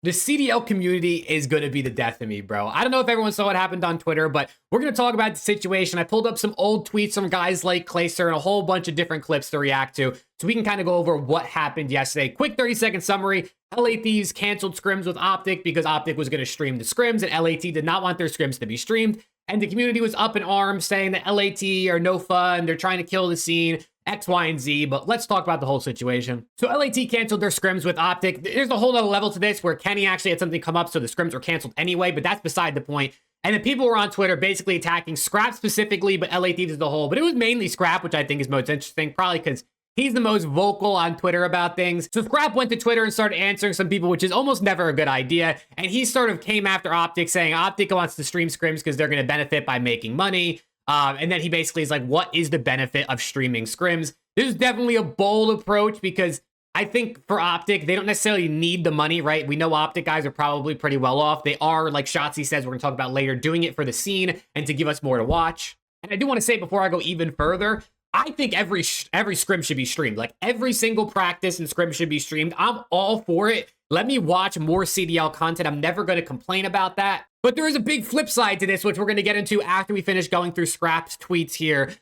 The CDL community is going to be the death of me, bro. I don't know if everyone saw what happened on Twitter, but we're going to talk about the situation. I pulled up some old tweets from guys like Clayster and a whole bunch of different clips to react to, so we can kind of go over what happened yesterday. Quick 30-second summary. LA Thieves canceled scrims with OpTic because OpTic was going to stream the scrims, and LAT did not want their scrims to be streamed. And the community was up in arms saying that LAT are no fun, they're trying to kill the scene, X, Y, and Z, but let's talk about the whole situation. So LAT canceled their scrims with OpTic. There's a whole other level to this where Kenny actually had something come up, so the scrims were canceled anyway, but that's beside the point. And then people were on Twitter basically attacking Scrap specifically, but LAT as a whole. But it was mainly Scrap, which I think is most interesting, probably because he's the most vocal on Twitter about things. So Scrap went to Twitter and started answering some people, which is almost never a good idea. And he sort of came after OpTic, saying OpTic wants to stream scrims because they're going to benefit by making money. And then he basically is like, what is the benefit of streaming scrims? This is definitely a bold approach because I think for OpTic, they don't necessarily need the money, right? We know OpTic guys are probably pretty well off. They are, like Shotzi says, we're going to talk about later, doing it for the scene and to give us more to watch. And I do want to say before I go even further, I think every scrim should be streamed. Like every single practice and scrim should be streamed. I'm all for it. Let me watch more CDL content. I'm never going to complain about that. But there is a big flip side to this, which we're going to get into after we finish going through Scrap's tweets here.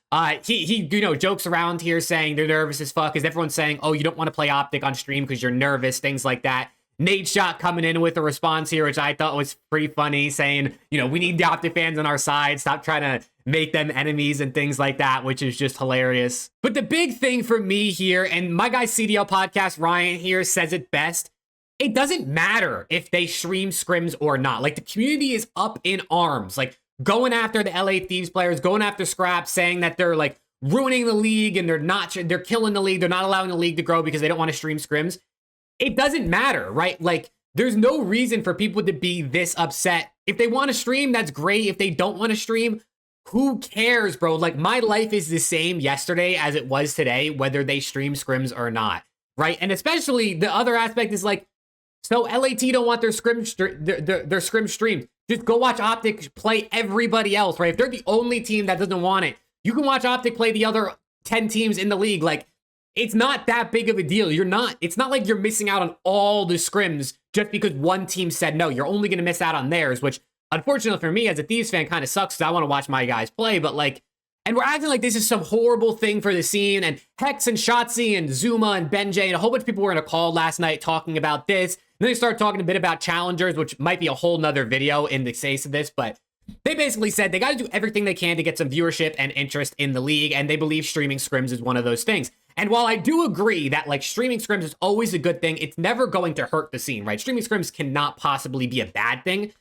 He jokes around here saying they're nervous as fuck, because everyone's saying, oh, you don't want to play OpTic on stream because you're nervous, things like that. NADESHOT coming in with a response here, which I thought was pretty funny, saying, we need the OpTic fans on our side. Stop trying to make them enemies and things like that, which is just hilarious. But the big thing for me here, and my guy CDL Podcast, Ryan here, says it best, it doesn't matter if they stream scrims or not. Like, the community is up in arms, like going after the LA Thieves players, going after Scrap, saying that they're like ruining the league and they're killing the league. They're not allowing the league to grow because they don't want to stream scrims. It doesn't matter, right? Like, there's no reason for people to be this upset. If they want to stream, that's great. If they don't want to stream, who cares, bro? Like, my life is the same yesterday as it was today, whether they stream scrims or not, right? And especially the other aspect is like, so LAT don't want their scrim streamed. Just go watch OpTic play everybody else, right? If they're the only team that doesn't want it, you can watch OpTic play the other 10 teams in the league. Like, it's not that big of a deal. It's not like you're missing out on all the scrims just because one team said no. You're only going to miss out on theirs, which unfortunately for me as a Thieves fan kind of sucks because I want to watch my guys play, but like, and we're acting like this is some horrible thing for the scene, and Hex and Shotzi and Zuma and Benjay and a whole bunch of people were in a call last night talking about this. And then they started talking a bit about challengers, which might be a whole nother video in the case of this, but they basically said they got to do everything they can to get some viewership and interest in the league, and they believe streaming scrims is one of those things. And while I do agree that like streaming scrims is always a good thing, it's never going to hurt the scene, right? Streaming scrims cannot possibly be a bad thing.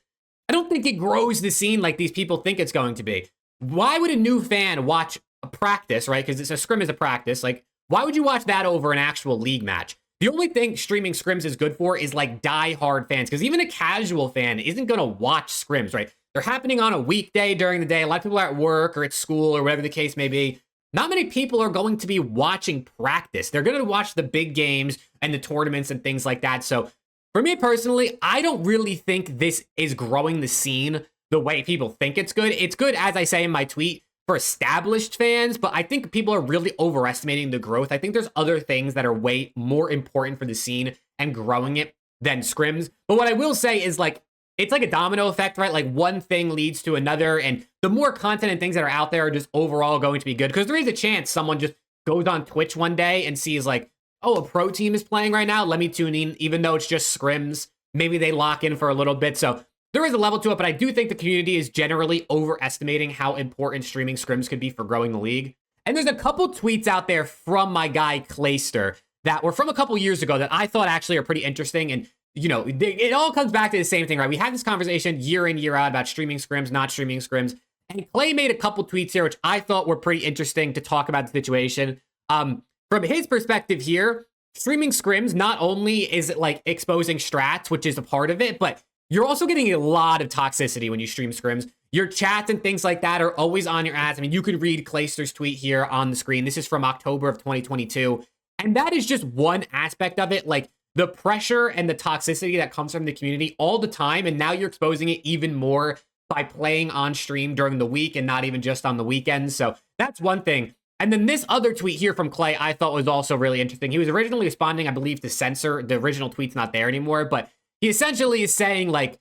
I don't think it grows the scene like these people think it's going to be. Why would a new fan watch a practice, right? Because it's a scrim is a practice. Like, why would you watch that over an actual league match? The only thing streaming scrims is good for is like die-hard fans, because even a casual fan isn't going to watch scrims, right? They're happening on a weekday during the day. A lot of people are at work or at school or whatever the case may be. Not many people are going to be watching practice. They're going to watch the big games and the tournaments and things like that. So for me personally, I don't really think this is growing the scene the way people think it's good. It's good, as I say in my tweet, for established fans, but I think people are really overestimating the growth. I think there's other things that are way more important for the scene and growing it than scrims. But what I will say is like, it's like a domino effect, right? Like one thing leads to another, and the more content and things that are out there are just overall going to be good, because there is a chance someone just goes on Twitch one day and sees like, oh, a pro team is playing right now. Let me tune in, even though it's just scrims. Maybe they lock in for a little bit. So there is a level to it, but I do think the community is generally overestimating how important streaming scrims could be for growing the league. And there's a couple tweets out there from my guy Clayster that were from a couple years ago that I thought actually are pretty interesting. And it all comes back to the same thing, right? We had this conversation year in, year out about streaming scrims, not streaming scrims. And Clay made a couple tweets here, which I thought were pretty interesting to talk about the situation. From his perspective here, streaming scrims, not only is it like exposing strats, which is a part of it, but you're also getting a lot of toxicity when you stream scrims. Your chats and things like that are always on your ass. I mean, you can read Clayster's tweet here on the screen. This is from October of 2022. And that is just one aspect of it. Like, the pressure and the toxicity that comes from the community all the time, and now you're exposing it even more by playing on stream during the week and not even just on the weekends. So that's one thing. And then this other tweet here from Clay I thought was also really interesting. He was originally responding, I believe, to censor. The original tweet's not there anymore, but He essentially is saying, like,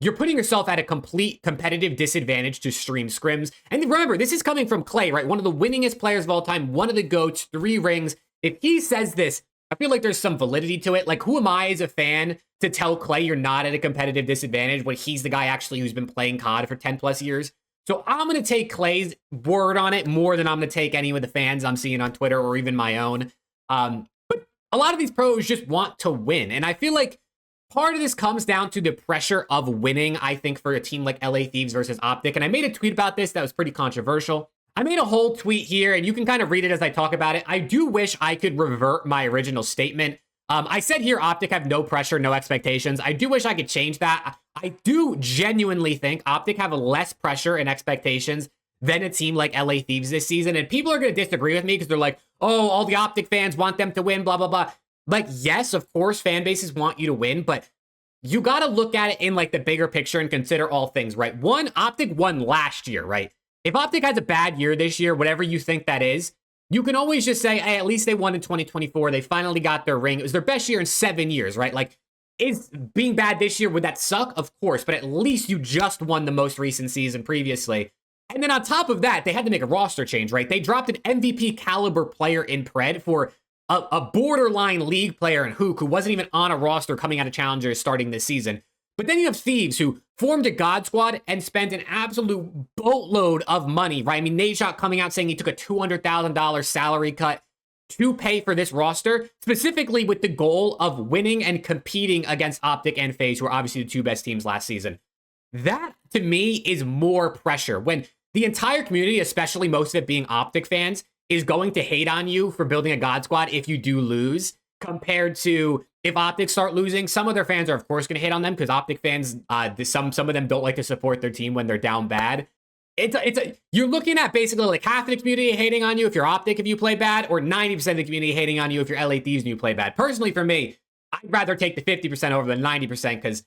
you're putting yourself at a complete competitive disadvantage to stream scrims. And remember, this is coming from Clay, right? One of the winningest players of all time, one of the GOATs, 3 rings. If he says this, I feel like there's some validity to it. Like, who am I as a fan to tell Clay you're not at a competitive disadvantage when he's the guy actually who's been playing COD for 10 plus years? So I'm going to take Clay's word on it more than I'm going to take any of the fans I'm seeing on Twitter or even my own. But a lot of these pros just want to win. And I feel like part of this comes down to the pressure of winning, I think, for a team like LA Thieves versus OpTic. And I made a tweet about this that was pretty controversial. I made a whole tweet here, and you can kind of read it as I talk about it. I do wish I could revert my original statement. I said here, OpTic have no pressure, no expectations. I do wish I could change that. I do genuinely think OpTic have less pressure and expectations than a team like LA Thieves this season. And people are going to disagree with me because they're like, oh, all the OpTic fans want them to win, blah, blah, blah. Like, yes, of course, fan bases want you to win, but you got to look at it in like the bigger picture and consider all things, right? One, OpTic won last year, right? If OpTic has a bad year this year, whatever you think that is, you can always just say, hey, at least they won in 2024. They finally got their ring. It was their best year in 7 years, right? Like, is being bad this year, would that suck? Of course, but at least you just won the most recent season previously. And then on top of that, they had to make a roster change, right? They dropped an MVP caliber player in Pred for a borderline league player in Hook who wasn't even on a roster coming out of Challengers starting this season. But then you have Thieves who formed a God Squad and spent an absolute boatload of money, right? I mean, NADESHOT coming out saying he took a $200,000 salary cut to pay for this roster, specifically with the goal of winning and competing against OpTic and FAZE, who are obviously the 2 best teams last season. That, to me, is more pressure. When the entire community, especially most of it being OpTic fans, is going to hate on you for building a God Squad if you do lose, compared to if OpTic start losing. Some of their fans are, of course, going to hate on them because OpTic fans, some of them don't like to support their team when they're down bad. You're looking at basically like half of the community hating on you if you're OpTic if you play bad, or 90% of the community hating on you if you're LA Thieves and you play bad. Personally, for me, I'd rather take the 50% over the 90% because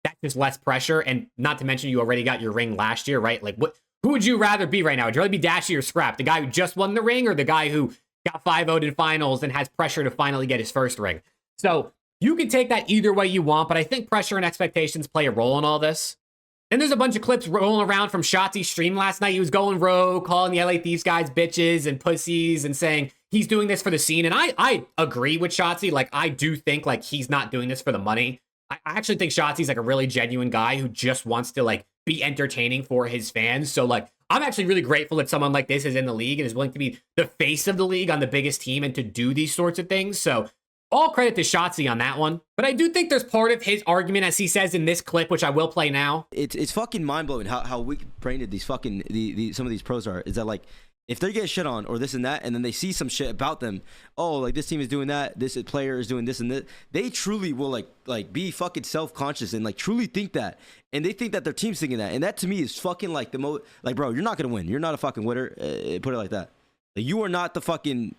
that's just less pressure. And not to mention, you already got your ring last year, right? Like, who would you rather be right now? Would you rather be Dashy or Scrap? The guy who just won the ring, or the guy who got 5-0'd in finals and has pressure to finally get his first ring? So you can take that either way you want, but I think pressure and expectations play a role in all this. And there's a bunch of clips rolling around from Shotzi's stream last night. He was going rogue, calling the LA Thieves guys bitches and pussies and saying he's doing this for the scene. And I agree with Shotzi. Like, I do think like he's not doing this for the money. I actually think Shotzi's like a really genuine guy who just wants to like be entertaining for his fans. So like, I'm actually really grateful that someone like this is in the league and is willing to be the face of the league on the biggest team and to do these sorts of things. So all credit to Shotzi on that one. But I do think there's part of his argument, as he says in this clip, which I will play now. It's fucking mind-blowing how weak-brained these fucking some of these pros are. Is that like, if they get shit on or this and that, and then they see some shit about them, oh, like this team is doing that, this player is doing this and this, they truly will like be fucking self-conscious and like truly think that, and they think that their team's thinking that, and that to me is fucking like the most, like, bro, you're not gonna win, you're not a fucking winner, put it like that. Like, you are not the fucking,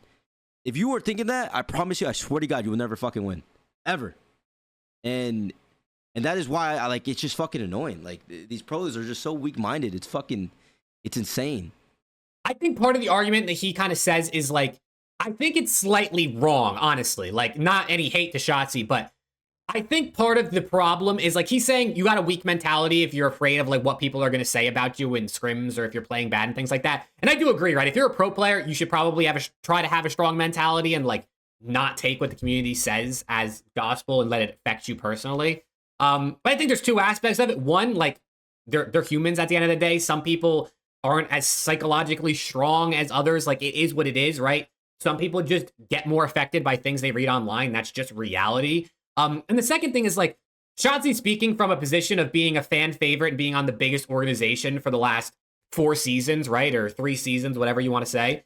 if you were thinking that, I promise you, I swear to God, you will never fucking win, ever. And that is why I like, it's just fucking annoying. Like, these pros are just so weak-minded. It's fucking, it's insane. I think part of the argument that he kind of says is like, I think it's slightly wrong, honestly. Like, not any hate to Shotzi, but I think part of the problem is like, he's saying you got a weak mentality if you're afraid of like what people are going to say about you in scrims or if you're playing bad and things like that. And I do agree, right? If you're a pro player, you should probably try to have a strong mentality and like not take what the community says as gospel and let it affect you personally. But I think there's 2 aspects of it. One, like they're humans at the end of the day. Some people aren't as psychologically strong as others. Like, it is what it is, right? Some people just get more affected by things they read online. That's just reality. And the second thing is like, Shotzi speaking from a position of being a fan favorite and being on the biggest organization for the last 4 seasons, right? Or 3 seasons, whatever you want to say.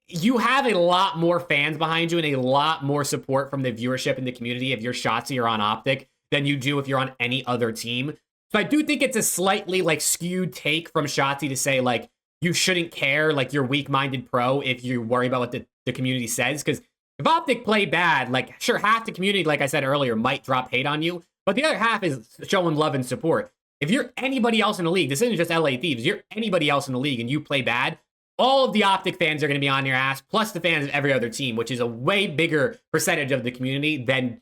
You have a lot more fans behind you and a lot more support from the viewership in the community if you're Shotzi or on OpTic than you do if you're on any other team. So I do think it's a slightly like skewed take from Shotzi to say like, you shouldn't care, like you're weak-minded pro if you worry about what the community says. Because if OpTic play bad, like sure, half the community, like I said earlier, might drop hate on you, but the other half is showing love and support. If you're anybody else in the league, this isn't just LA Thieves, you're anybody else in the league and you play bad, all of the OpTic fans are going to be on your ass, plus the fans of every other team, which is a way bigger percentage of the community than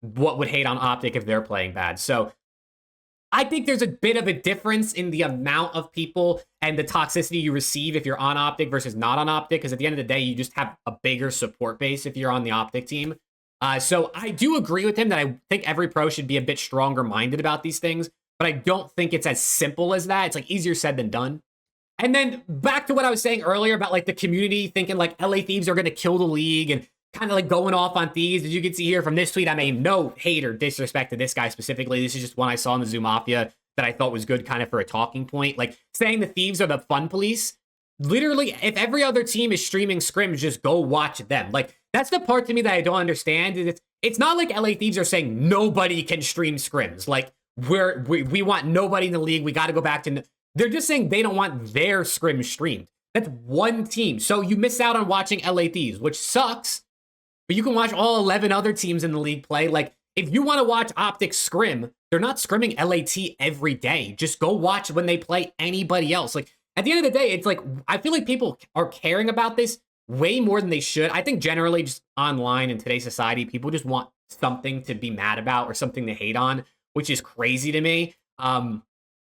what would hate on OpTic if they're playing bad. So I think there's a bit of a difference in the amount of people and the toxicity you receive if you're on OpTic versus not on OpTic, because at the end of the day, you just have a bigger support base if you're on the OpTic team. So I do agree with him that I think every pro should be a bit stronger minded about these things, but I don't think it's as simple as that. It's like easier said than done. And then back to what I was saying earlier about like the community thinking like LA Thieves are going to kill the league and kind of like going off on Thieves. As you can see here from this tweet, I mean, no hate or disrespect to this guy specifically. This is just one I saw in the Zoo Mafia that I thought was good kind of for a talking point. Like saying the Thieves are the fun police. Literally, if every other team is streaming scrims, just go watch them. Like that's the part to me that I don't understand. It's not like LA Thieves are saying nobody can stream scrims. Like we want nobody in the league. We got to go back to... They're just saying they don't want their scrims streamed. That's one team. So you miss out on watching LA Thieves, which sucks. But you can watch all 11 other teams in the league play. Like, if you want to watch OpTic scrim, they're not scrimming LAT every day. Just go watch when they play anybody else. Like, at the end of the day, it's like, I feel like people are caring about this way more than they should. I think generally just online in today's society, people just want something to be mad about or something to hate on, which is crazy to me.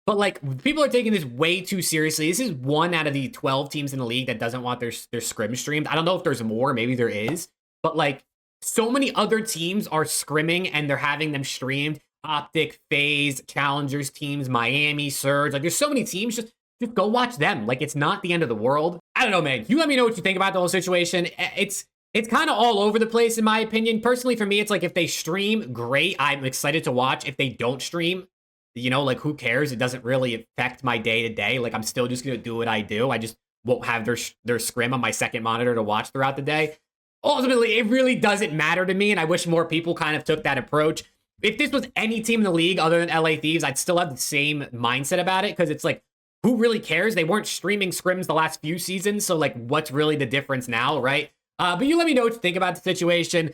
But like people are taking this way too seriously. This is one out of the 12 teams in the league that doesn't want their scrim streamed. I don't know if there's more, maybe there is, but like so many other teams are scrimming and they're having them streamed. OpTic, FAZE, Challengers teams, Miami, Surge. Like there's so many teams, just go watch them. Like it's not the end of the world. I don't know, man. You let me know what you think about the whole situation. It's kind of all over the place in my opinion. Personally, for me, it's like if they stream, great. I'm excited to watch. If they don't stream, you know, like who cares? It doesn't really affect my day to day. Like I'm still just going to do what I do. I just won't have their scrim on my second monitor to watch throughout the day. Ultimately, it really doesn't matter to me. And I wish more people kind of took that approach. If this was any team in the league other than LA Thieves, I'd still have the same mindset about it. Cause it's like, who really cares? They weren't streaming scrims the last few seasons. So like, what's really the difference now? Right. But you let me know what you think about the situation.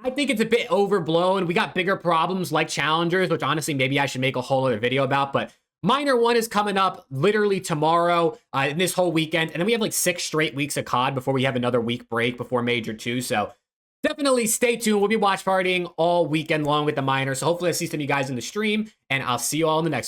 I think it's a bit overblown. We got bigger problems like Challengers, which honestly, maybe I should make a whole other video about, but Minor 1 is coming up literally tomorrow and this whole weekend. And then we have like 6 straight weeks of COD before we have another week break before Major 2. So definitely stay tuned. We'll be watch partying all weekend long with the Minor. So hopefully I see some of you guys in the stream and I'll see you all in the next one.